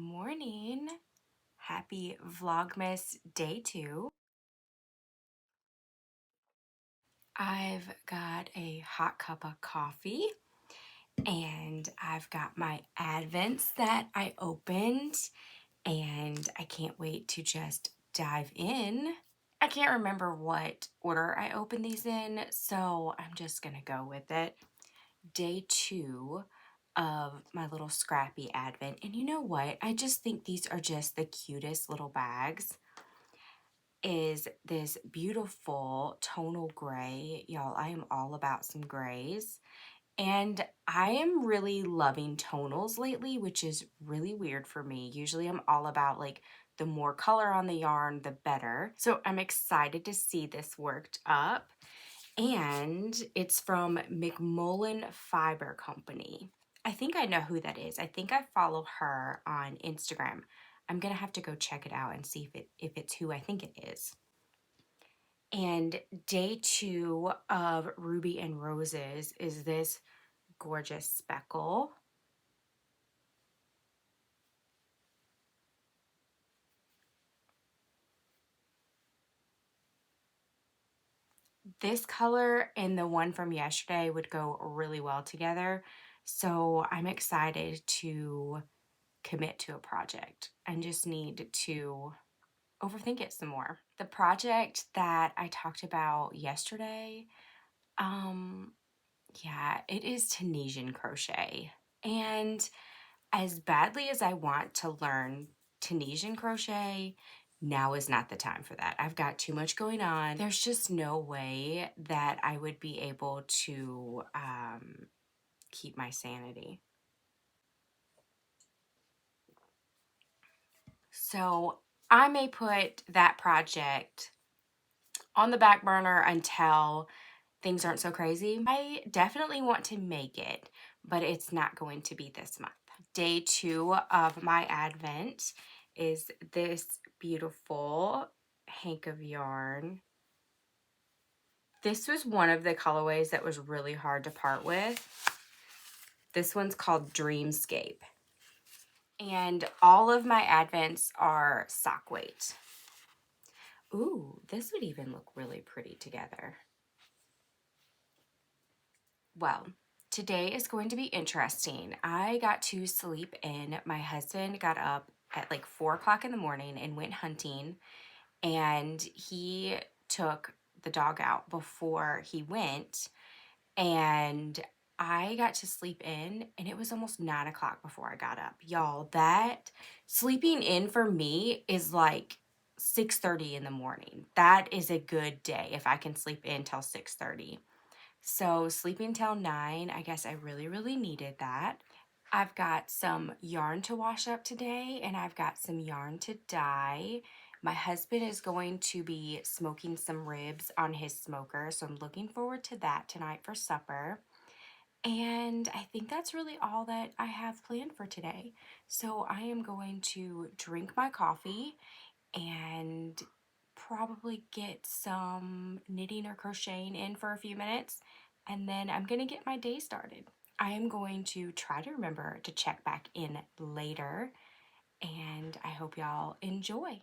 morning. Happy Vlogmas day 2. I've got a hot cup of coffee and I've got my advents that I opened and I can't wait to just dive in. I can't remember what order I opened these in, so I'm just gonna go with it. Day 2 of my little scrappy advent, and you know what, I just think these are just the cutest little bags. Is this beautiful tonal gray. Y'all, I am all about some grays, and I am really loving tonals lately, which is really weird for me. Usually I'm all about like the more color on the yarn the better, so I'm excited to see this worked up. And it's from McMullen Fiber Company. I think I know who that is. I think I follow her on Instagram. I'm gonna have to go check it out and see if it's who I think it is. And day 2 of Ruby and Roses is this gorgeous speckle. This color and the one from yesterday would go really well together, so I'm excited to commit to a project. I just need to overthink it some more. The project that I talked about yesterday, yeah, it is Tunisian crochet. And as badly as I want to learn Tunisian crochet, now is not the time for that. I've got too much going on. There's just no way that I would be able to keep my sanity. So I may put that project on the back burner until things aren't so crazy. I definitely want to make it, but it's not going to be this month. Day 2 of my advent is this beautiful hank of yarn. This was one of the colorways that was really hard to part with. This one's called Dreamscape. And all of my advents are sock weight. Ooh, this would even look really pretty together. Well, today is going to be interesting. I got to sleep in. My husband got up at like 4 o'clock in the morning and went hunting, and he took the dog out before he went, and I got to sleep in, and it was almost 9 o'clock before I got up. Y'all, that sleeping in for me is like 6:30 in the morning. That is a good day if I can sleep in till 6:30. So sleeping till 9, I guess I really needed that. I've got some yarn to wash up today, and I've got some yarn to dye. My husband is going to be smoking some ribs on his smoker, so I'm looking forward to that tonight for supper. And I think that's really all that I have planned for today. So I am going to drink my coffee and probably get some knitting or crocheting in for a few minutes, and then I'm gonna get my day started. I am going to try to remember to check back in later, and I hope y'all enjoy.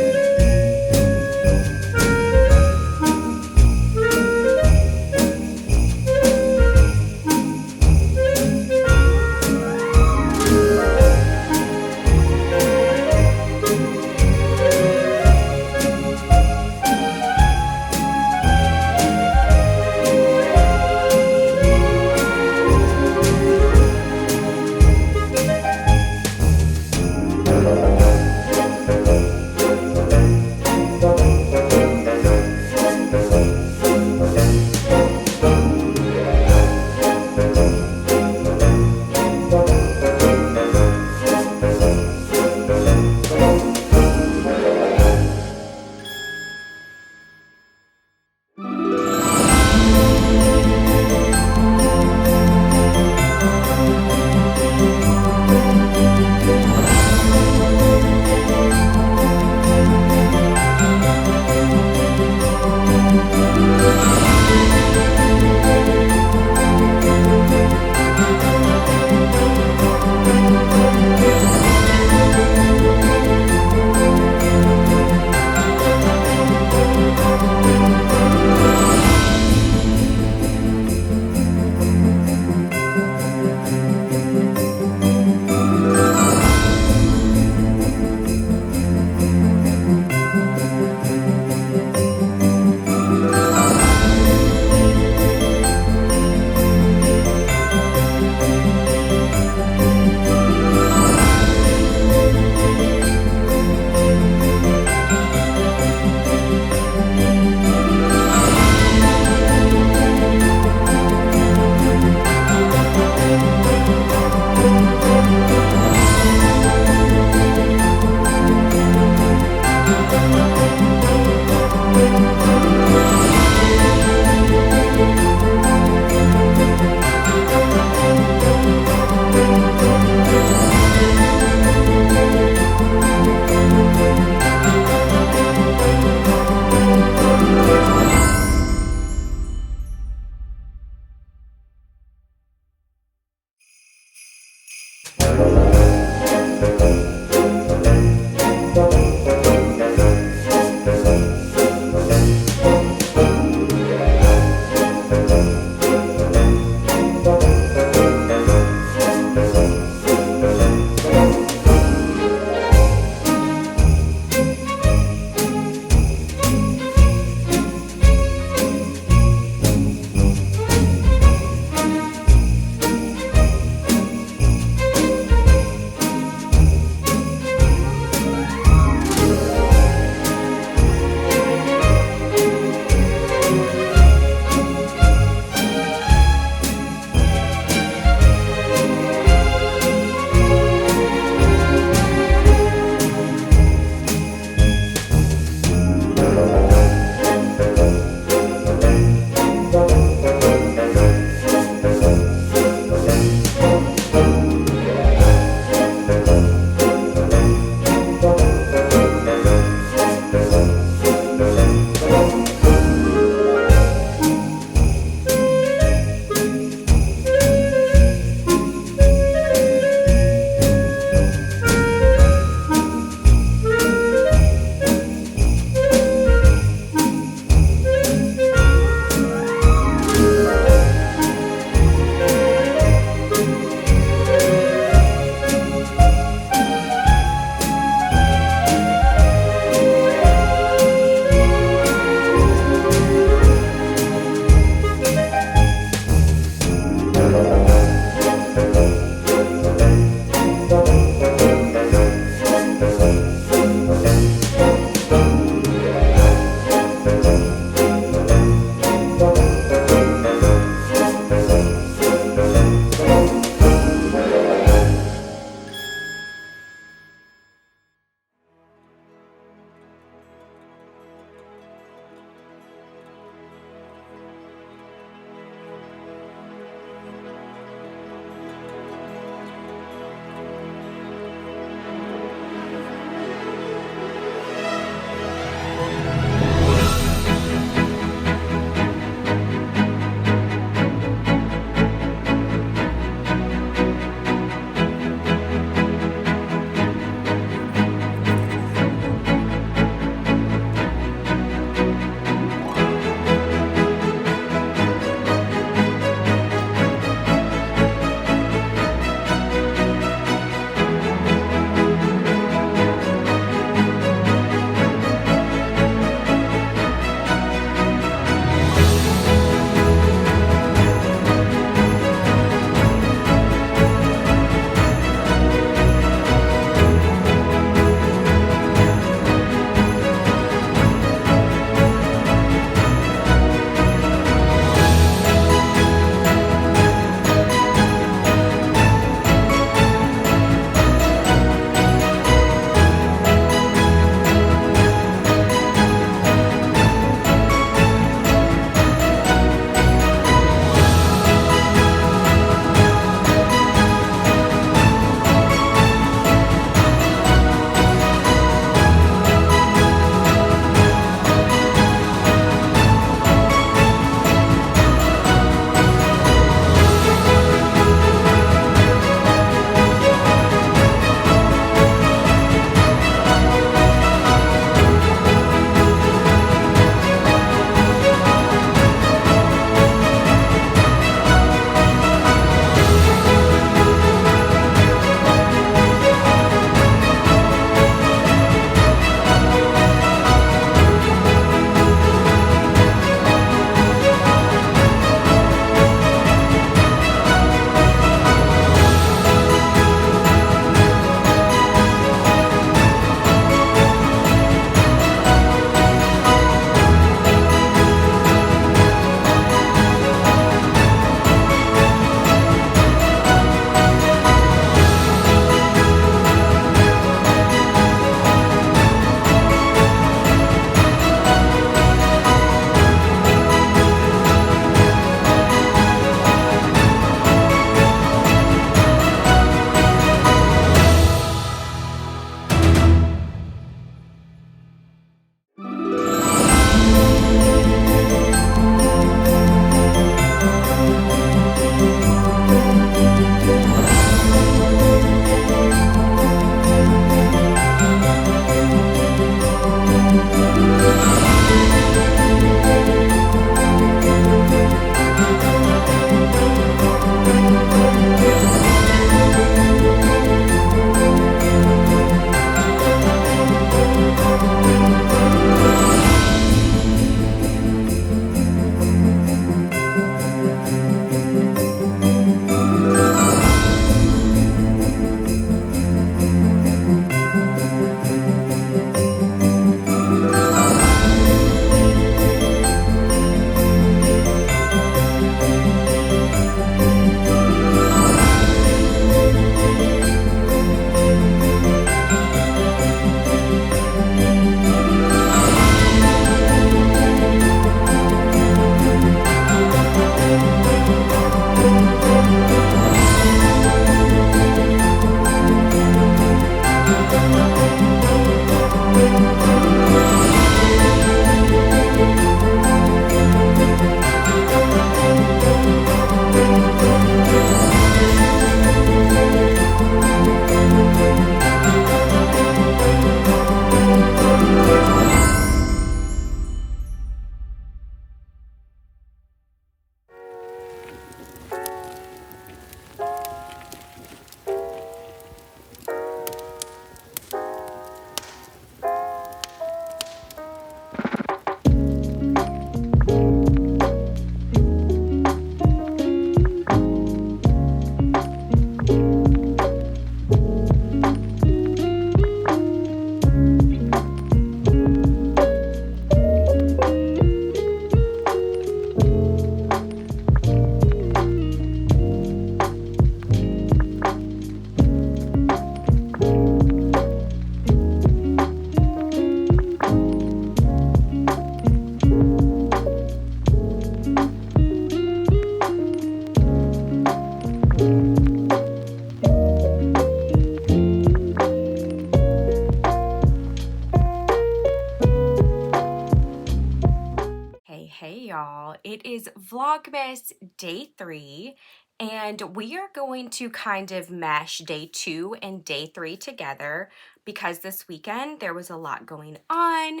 is Vlogmas Day 3, and we are going to kind of mesh Day 2 and Day 3 together because this weekend there was a lot going on,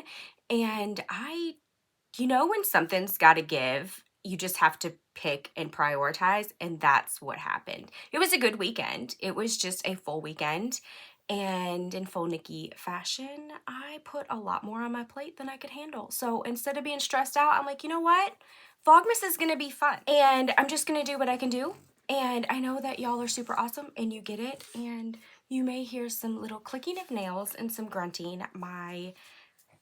and you know when something's got to give, you just have to pick and prioritize, and that's what happened. It was a good weekend. It was just a full weekend. And in full Nikki fashion, I put a lot more on my plate than I could handle. So instead of being stressed out, I'm like, you know what? Vlogmas is going to be fun. And I'm just going to do what I can do. And I know that y'all are super awesome and you get it. And you may hear some little clicking of nails and some grunting. My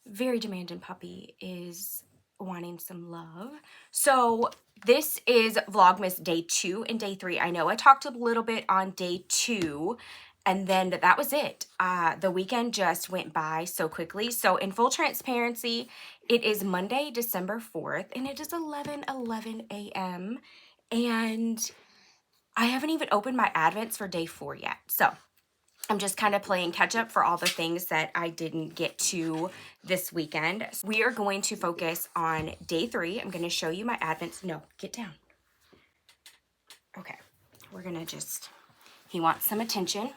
very demanding puppy is wanting some love. So this is Vlogmas Day 2 and Day 3. I know I talked a little bit on Day 2, and then that was it. The weekend just went by so quickly. So in full transparency, it is Monday, December 4th, and it is 11:11 a.m. And I haven't even opened my advents for Day 4 yet. So I'm just kind of playing catch up for all the things that I didn't get to this weekend. We are going to focus on Day 3. I'm going to show you my advents. No, get down. Okay, we're going to just, he wants some attention.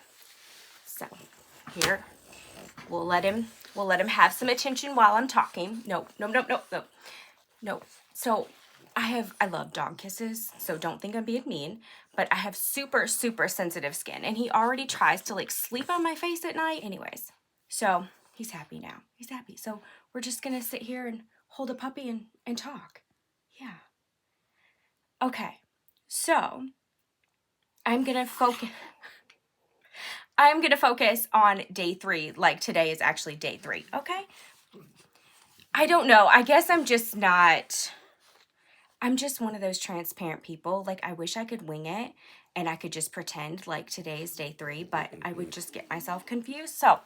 So here, we'll let him have some attention while I'm talking. No. So I love dog kisses, so don't think I'm being mean, but I have super, super sensitive skin, and he already tries to like sleep on my face at night. Anyways, so he's happy now. He's happy. So we're just gonna sit here and hold a puppy and talk. Yeah. Okay, so I'm gonna focus on Day 3, like today is actually Day 3, okay? I don't know, I guess I'm just one of those transparent people. Like, I wish I could wing it and I could just pretend like today is Day 3, but I would just get myself confused. So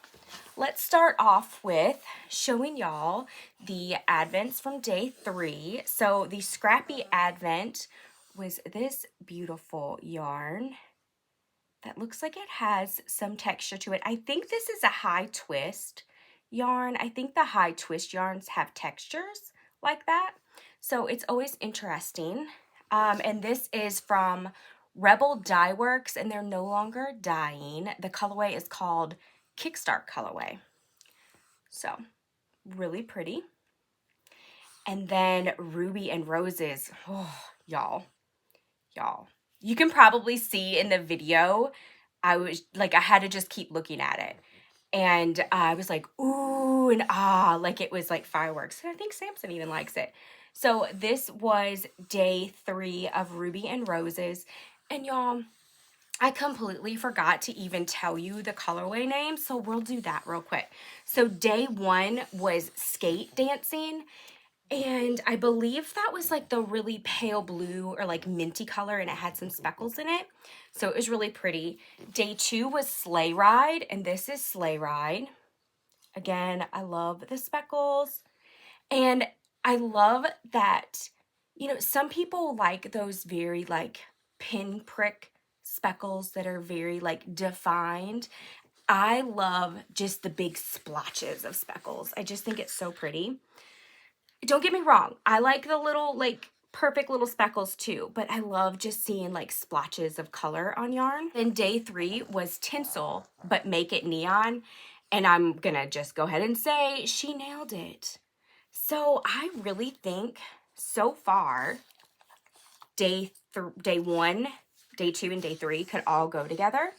let's start off with showing y'all the advents from Day 3. So the Scrappy Advent was this beautiful yarn that looks like it has some texture to it. I think this is a high twist yarn. I think the high twist yarns have textures like that. So it's always interesting. And this is from Rebel Dye Works, and they're no longer dyeing. The colorway is called Kickstart colorway. So really pretty. And then Ruby and Roses. Oh, y'all. You can probably see in the video, I had to just keep looking at it. And I was like, ooh and ah, like it was like fireworks. And I think Samson even likes it. So this was Day 3 of Ruby and Roses. And y'all, I completely forgot to even tell you the colorway name, so we'll do that real quick. So Day 1 was Skate Dancing. And I believe that was like the really pale blue or like minty color, and it had some speckles in it. So it was really pretty. Day 2 was Sleigh Ride, and this is Sleigh Ride. Again, I love the speckles. And I love that, you know, some people like those very like pinprick speckles that are very like defined. I love just the big splotches of speckles. I just think it's so pretty. Don't get me wrong, I like the little like perfect little speckles too, but I love just seeing like splotches of color on yarn. Then Day 3 was Tinsel, but make it neon, and I'm gonna just go ahead and say she nailed it. So I really think so far Day 1, Day 2, and Day 3 could all go together.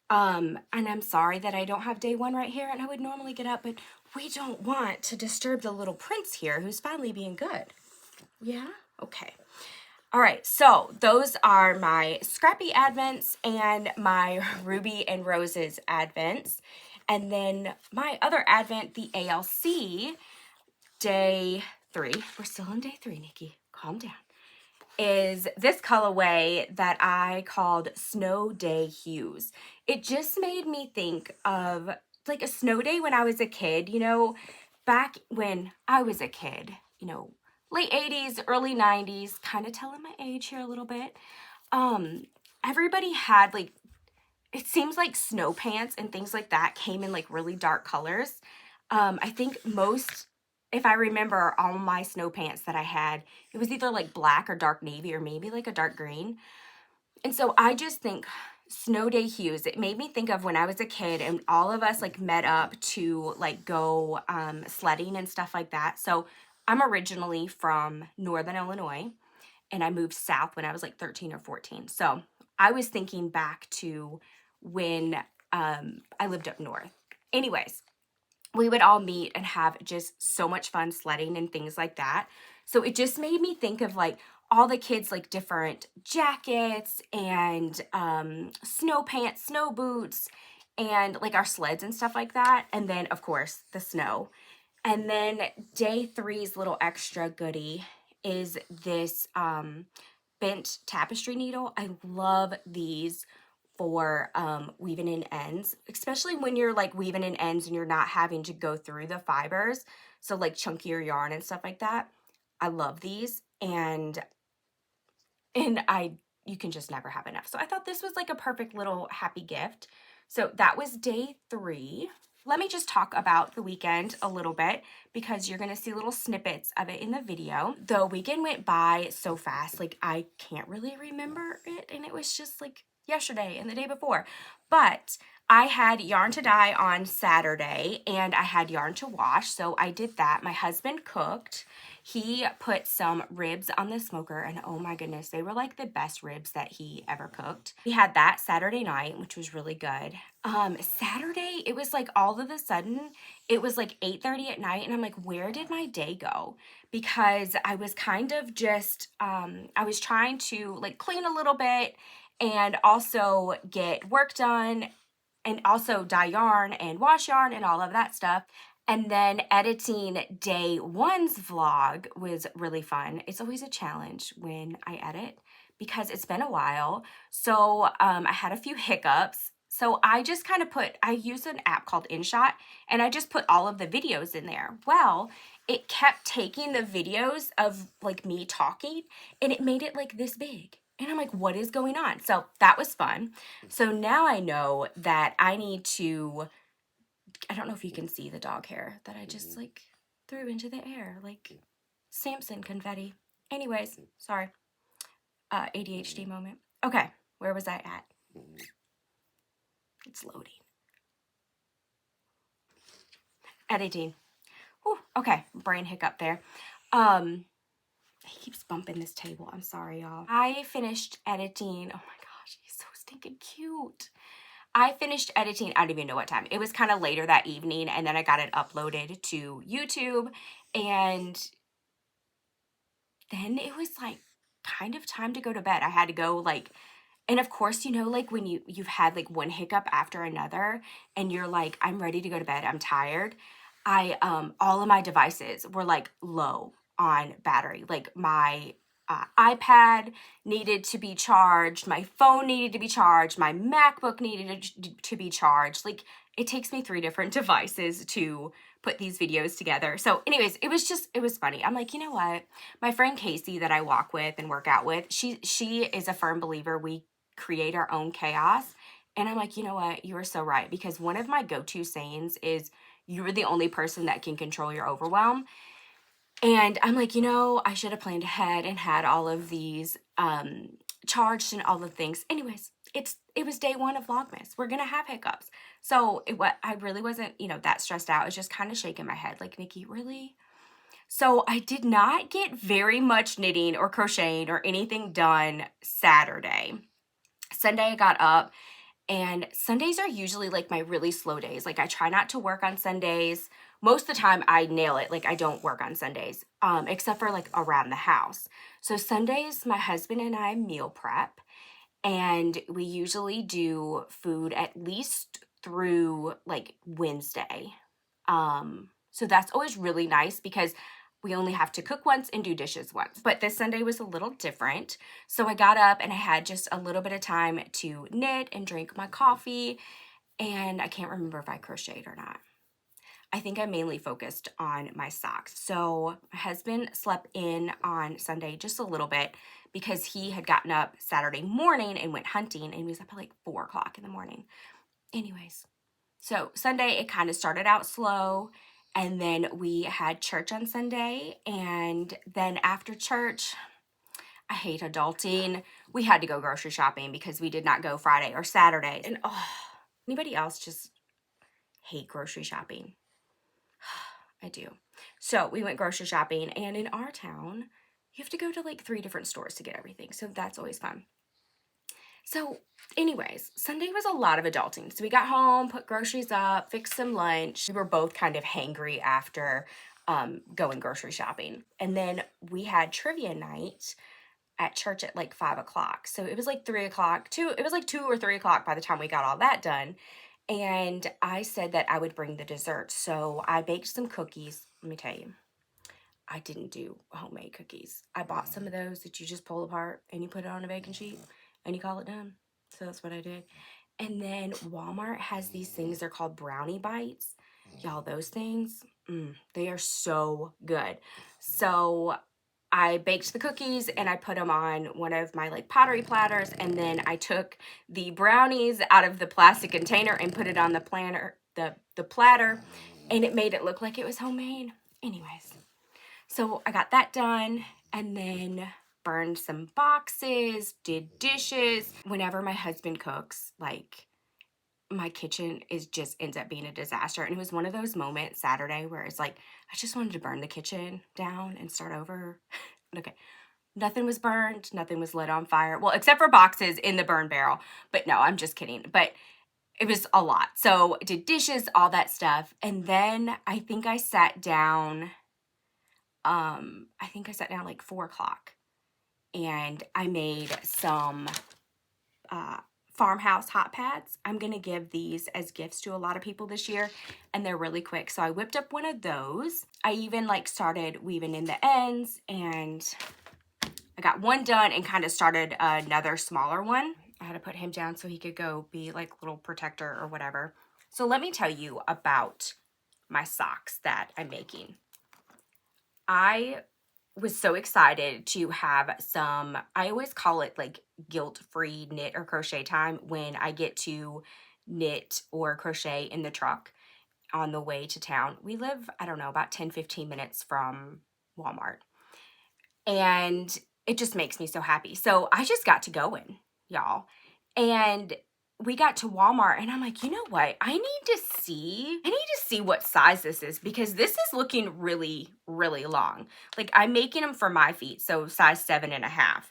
And I'm sorry that I don't have Day 1 right here, and I would normally get up, but we don't want to disturb the little prince here who's finally being good. Yeah? Okay. All right, so those are my Scrappy Advents and my Ruby and Roses Advents. And then my other Advent, the ALC, Day 3. We're still on Day 3, Nikki. Calm down. Is this colorway that I called Snow Day Hues. It just made me think of like a snow day when I was a kid, you know, back when I was a kid, you know, late 80s, early 90s, kind of telling my age here a little bit. Everybody had like, it seems like snow pants and things like that came in like really dark colors. I think most, if I remember, all my snow pants that I had, it was either like black or dark navy or maybe like a dark green. And so I just think snow day hues, it made me think of when I was a kid and all of us like met up to like go sledding and stuff like that. So I'm originally from Northern Illinois and I moved south when I was like 13 or 14. So I was thinking back to when I lived up north. Anyways, we would all meet and have just so much fun sledding and things like that. So it just made me think of like all the kids like different jackets and snow pants, snow boots, and like our sleds and stuff like that. And then of course the snow. And then day three's little extra goodie is this bent tapestry needle. I love these for weaving in ends, especially when you're like weaving in ends and you're not having to go through the fibers. So like chunkier yarn and stuff like that. I love these, and you can just never have enough. So I thought this was like a perfect little happy gift. So that was day 3. Let me just talk about the weekend a little bit because you're going to see little snippets of it in the video. The weekend went by so fast, like I can't really remember it, and it was just like yesterday and the day before. But I had yarn to dye on Saturday and I had yarn to wash, so I did that. My husband cooked. He put some ribs on the smoker, and oh my goodness, they were like the best ribs that he ever cooked. We had that Saturday night, which was really good. Saturday, it was like all of a sudden, it was like 8:30 at night, and I'm like, where did my day go? Because I was kind of just, I was trying to like clean a little bit and also get work done and also dye yarn and wash yarn and all of that stuff. And then editing day 1's vlog was really fun. It's always a challenge when I edit because it's been a while. So I had a few hiccups. So I just kind of I use an app called InShot, and I just put all of the videos in there. Well, it kept taking the videos of like me talking and it made it like this big. And I'm like, what is going on? So that was fun. So now I know that I need to, I don't know if you can see the dog hair that I just like threw into the air, like Samson confetti. Anyways, sorry. ADHD moment. Okay, where was I at? It's loading. Editing. Whew, okay, brain hiccup there. He keeps bumping this table. I'm sorry, y'all. I finished editing. Oh my gosh, he's so stinking cute. I finished editing, I don't even know what time. It was kind of later that evening, and then I got it uploaded to YouTube, and then it was like kind of time to go to bed. I had to go like, and of course, you know, like when you've had like one hiccup after another and you're like, I'm ready to go to bed, I'm tired. All of my devices were like low on battery. Like my iPad needed to be charged, my phone needed to be charged, my MacBook needed to be charged. Like it takes me 3 different devices to put these videos together. So anyways, it was funny. I'm like, you know what? My friend Casey that I walk with and work out with, she is a firm believer we create our own chaos. And I'm like, you know what? You are so right. Because one of my go-to sayings is, you're the only person that can control your overwhelm. And I'm like, you know, I should have planned ahead and had all of these charged and all the things. Anyways, it was day 1 of Vlogmas. We're gonna have hiccups. So I really wasn't, you know, that stressed out. I was just kind of shaking my head like, Nikki, really? So I did not get very much knitting or crocheting or anything done Saturday. Sunday I got up, and Sundays are usually like my really slow days. Like I try not to work on Sundays. Most of the time I nail it. Like I don't work on Sundays, except for like around the house. So Sundays, my husband and I meal prep, and we usually do food at least through like Wednesday. So that's always really nice because we only have to cook once and do dishes once. But this Sunday was a little different. So I got up and I had just a little bit of time to knit and drink my coffee. And I can't remember if I crocheted or not. I think I mainly focused on my socks. So my husband slept in on Sunday just a little bit because he had gotten up Saturday morning and went hunting, and he was up at like 4 o'clock in the morning. Anyways, so Sunday it kind of started out slow, And then we had church on Sunday. And then after church, I hate adulting. We had to go grocery shopping because we did not go Friday or Saturday. And oh, anybody else just hate grocery shopping? I do. So we went grocery shopping, and in our town, you have to go to like 3 different stores to get everything. So that's always fun. So anyways, Sunday was a lot of adulting. So we got home, put groceries up, fixed some lunch. We were both kind of hangry after going grocery shopping. And then we had trivia night at church at like 5 o'clock. So it was like 3 o'clock. It was like 2 or 3 o'clock by the time we got all that done. And I said that I would bring the dessert. So I baked some cookies. Let me tell you, I didn't do homemade cookies. I bought some of those that you just pull apart and you put it on a baking sheet and you call it done. So that's what I did. And then Walmart has these things. They're called brownie bites. Y'all, those things, they are so good. So I baked the cookies and I put them on one of my like pottery platters, and then I took the brownies out of the plastic container and put it on the platter, and it made it look like it was homemade. Anyways, so I got that done, and then burned some boxes, did dishes. Whenever my husband cooks, like, my kitchen ends up being a disaster. And it was one of those moments Saturday where it's like, I just wanted to burn the kitchen down and start over. Okay. Nothing was burned. Nothing was lit on fire. Well, except for boxes in the burn barrel. But no, I'm just kidding. But it was a lot. So I did dishes, all that stuff. And then I think I sat down, like 4 o'clock. And I made some farmhouse hot pads. I'm going to give these as gifts to a lot of people this year, and they're really quick. So I whipped up one of those. I even like started weaving in the ends, and I got one done and kind of started another smaller one. I had to put him down so he could go be like little protector or whatever. So let me tell you about my socks that I'm making. I was so excited to have some, I always call it like guilt-free knit or crochet time when I get to knit or crochet in the truck on the way to town. We live, I don't know, about 10-15 minutes from Walmart. And it just makes me so happy. So I just got to going, y'all. And we got to Walmart, and I'm like, you know what? I need to see what size this is, because this is looking really, really long. Like, I'm making them for my feet, so size 7.5.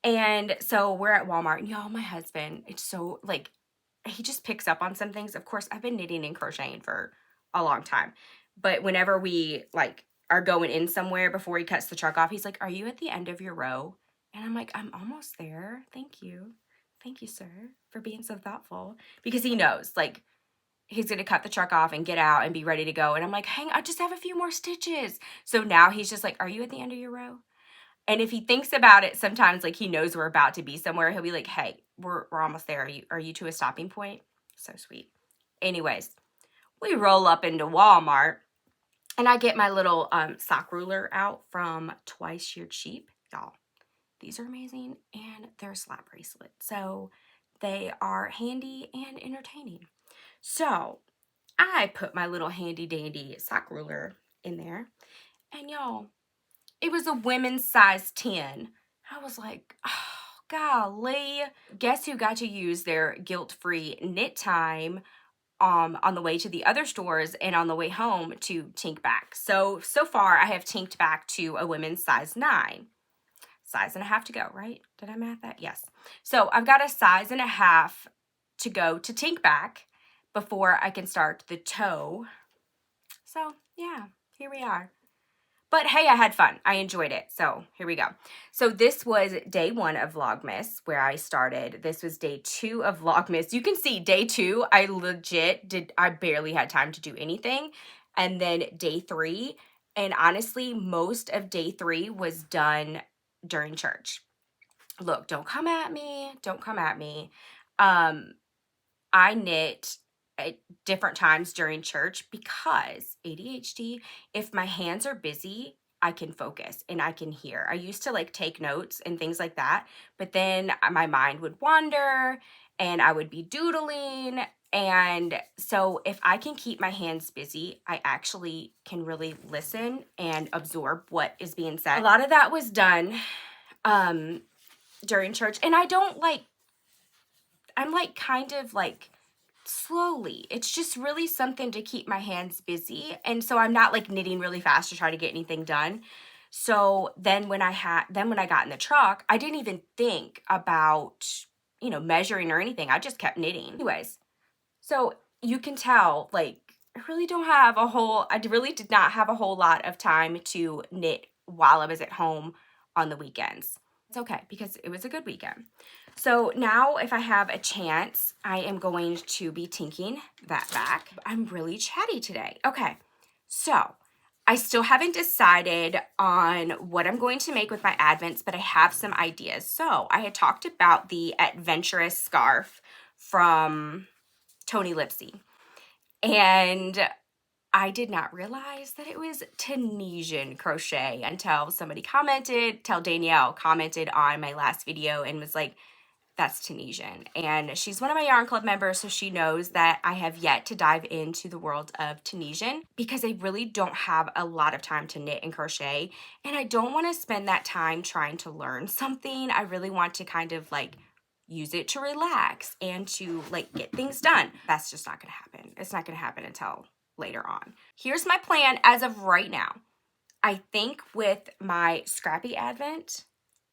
And so we're at Walmart, and y'all, my husband, it's so, like, he just picks up on some things. Of course, I've been knitting and crocheting for a long time. But whenever we, like, are going in somewhere before he cuts the truck off, he's like, are you at the end of your row? And I'm like, I'm almost there. Thank you. Thank you, sir, for being so thoughtful. Because he knows, like, he's going to cut the truck off and get out and be ready to go. And I'm like, I just have a few more stitches. So now he's just like, are you at the end of your row? And if he thinks about it, sometimes, like, he knows we're about to be somewhere, he'll be like, hey, we're almost there. Are you to a stopping point? So sweet. Anyways, we roll up into Walmart, and I get my little sock ruler out from Twice Sheared Sheep. Y'all, these are amazing, and they're a slap bracelet. So they are handy and entertaining. So I put my little handy dandy sock ruler in there, and y'all, it was a women's size 10. I was like, oh, golly. Guess who got to use their guilt-free knit time on the way to the other stores and on the way home to tink back. So far I have tinked back to a women's size 9. Size and a half to go, right? Did I math that? Yes. So I've got a size and a half to go to tink back before I can start the toe. So yeah, here we are. But hey, I had fun. I enjoyed it. So here we go. So this was day 1 of Vlogmas where I started. This was day 2 of Vlogmas. You can see day 2, I barely had time to do anything. And then day 3, and honestly, most of day 3 was done during church. Look, don't come at me. Don't come at me. I knit at different times during church because ADHD, if my hands are busy, I can focus and I can hear. I used to like take notes and things like that, but then my mind would wander and I would be doodling And so if I can keep my hands busy, I actually can really listen and absorb what is being said. A lot of that was done during church. And I don't like, I'm like kind of like slowly. It's just really something to keep my hands busy. And so I'm not like knitting really fast to try to get anything done. So then when I got in the truck, I didn't even think about, you know, measuring or anything. I just kept knitting. Anyways, so you can tell, like, I really did not have a whole lot of time to knit while I was at home on the weekends. It's okay because it was a good weekend. So now if I have a chance, I am going to be tinking that back. I'm really chatty today. Okay, so I still haven't decided on what I'm going to make with my advents, but I have some ideas. So I had talked about the adventurous scarf from Tony Lipsy, and I did not realize that it was Tunisian crochet until Danielle commented on my last video and was like, that's Tunisian. And she's one of my Yarn Club members, so she knows that I have yet to dive into the world of Tunisian because I really don't have a lot of time to knit and crochet, and I don't want to spend that time trying to learn something. I really want to kind of like use it to relax and to like get things done. That's just not gonna happen. It's not gonna happen until later on. Here's my plan as of right now. I think with my Scrappy Advent,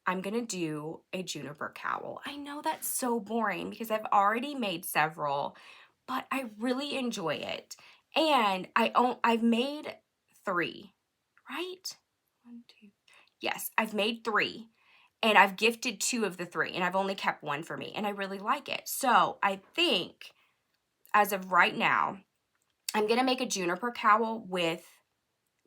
I'm gonna do a juniper cowl. I know that's so boring because I've already made several, but I really enjoy it. And I've made 3, right? 1, 2. Yes, I've made 3. And I've gifted 2 of the 3, and I've only kept 1 for me, and I really like it. So I think as of right now, I'm gonna make a juniper cowl with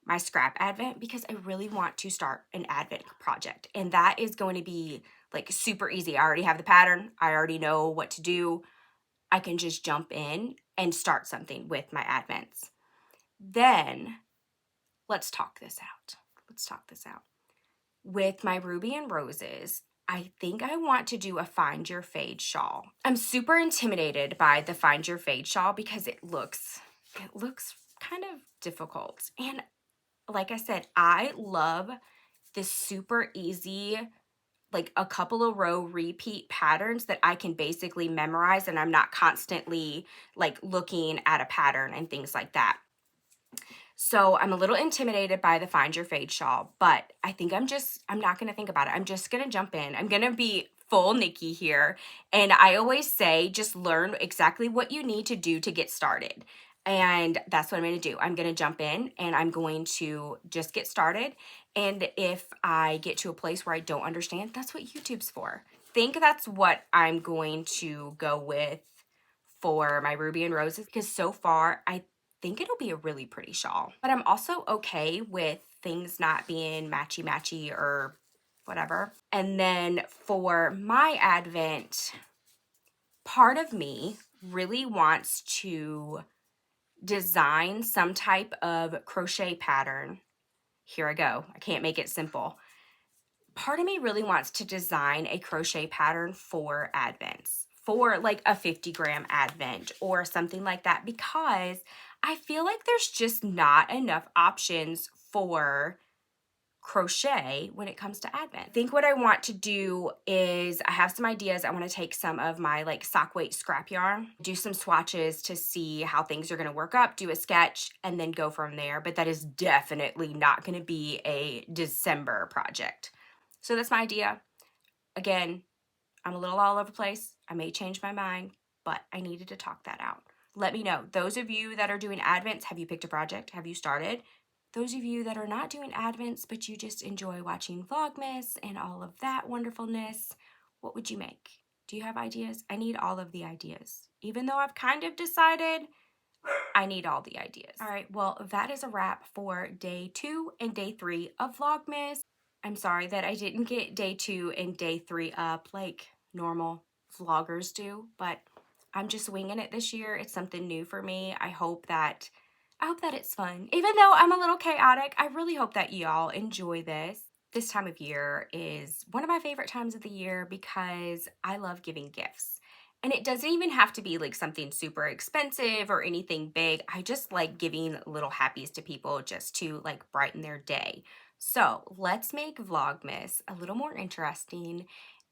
my scrap advent because I really want to start an advent project, and that is going to be like super easy. I already have the pattern. I already know what to do. I can just jump in and start something with my advents. Then let's talk this out. With my Ruby and Roses, I think I want to do a Find Your Fade shawl. I'm super intimidated by the Find Your Fade shawl because it looks kind of difficult. And like I said, I love this super easy, like a couple of row repeat patterns that I can basically memorize, and I'm not constantly like looking at a pattern and things like that. So I'm a little intimidated by the Find Your Fade shawl, but I think I'm not going to think about it. I'm just going to jump in. I'm going to be full Nikki here. And I always say, just learn exactly what you need to do to get started. And that's what I'm going to do. I'm going to jump in and I'm going to just get started. And if I get to a place where I don't understand, that's what YouTube's for. I think that's what I'm going to go with for my Ruby and Roses, because so far I think it'll be a really pretty shawl. But I'm also okay with things not being matchy-matchy or whatever. And then for my advent, part of me really wants to design some type of crochet pattern. Here I go. I can't make it simple. Part of me really wants to design a crochet pattern for advents, for like a 50-gram advent or something like that, because I feel like there's just not enough options for crochet when it comes to advent. I think what I want to do is I have some ideas. I want to take some of my like sock weight scrap yarn, do some swatches to see how things are going to work up, do a sketch, and then go from there. But that is definitely not going to be a December project. So that's my idea. Again, I'm a little all over the place. I may change my mind, but I needed to talk that out. Let me know. Those of you that are doing advents, have you picked a project? Have you started? Those of you that are not doing advents, but you just enjoy watching Vlogmas and all of that wonderfulness, what would you make? Do you have ideas? I need all of the ideas. Even though I've kind of decided, I need all the ideas. All right, well, that is a wrap for day 2 and day 3 of Vlogmas. I'm sorry that I didn't get day 2 and day 3 up like normal vloggers do, but I'm just winging it this year. It's something new for me. I hope that it's fun. Even though I'm a little chaotic, I really hope that y'all enjoy this. This time of year is one of my favorite times of the year because I love giving gifts. And it doesn't even have to be like something super expensive or anything big. I just like giving little happies to people just to like brighten their day. So let's make Vlogmas a little more interesting.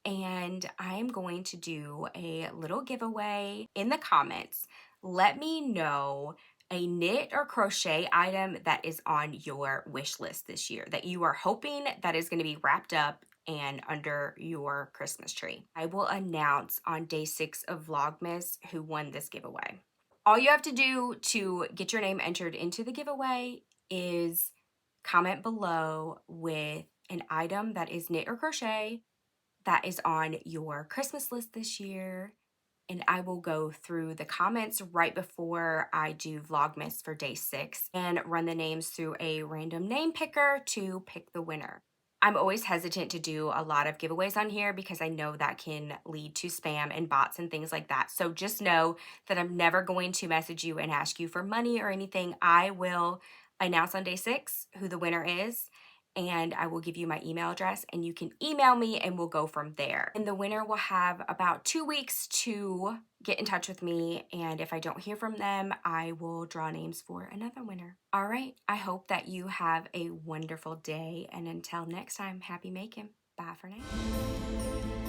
And I'm going to do a little giveaway in the comments. Let me know a knit or crochet item that is on your wish list this year that you are hoping that is going to be wrapped up and under your Christmas tree. I will announce on day 6 of Vlogmas who won this giveaway. All you have to do to get your name entered into the giveaway is comment below with an item that is knit or crochet that is on your Christmas list this year. And I will go through the comments right before I do Vlogmas for day 6 and run the names through a random name picker to pick the winner. I'm always hesitant to do a lot of giveaways on here because I know that can lead to spam and bots and things like that. So just know that I'm never going to message you and ask you for money or anything. I will announce on day 6 who the winner is, and I will give you my email address and you can email me and we'll go from there. And the winner will have about 2 weeks to get in touch with me, and if I don't hear from them, I will draw names for another winner. All right, I hope that you have a wonderful day, and until next time, happy making. Bye for now.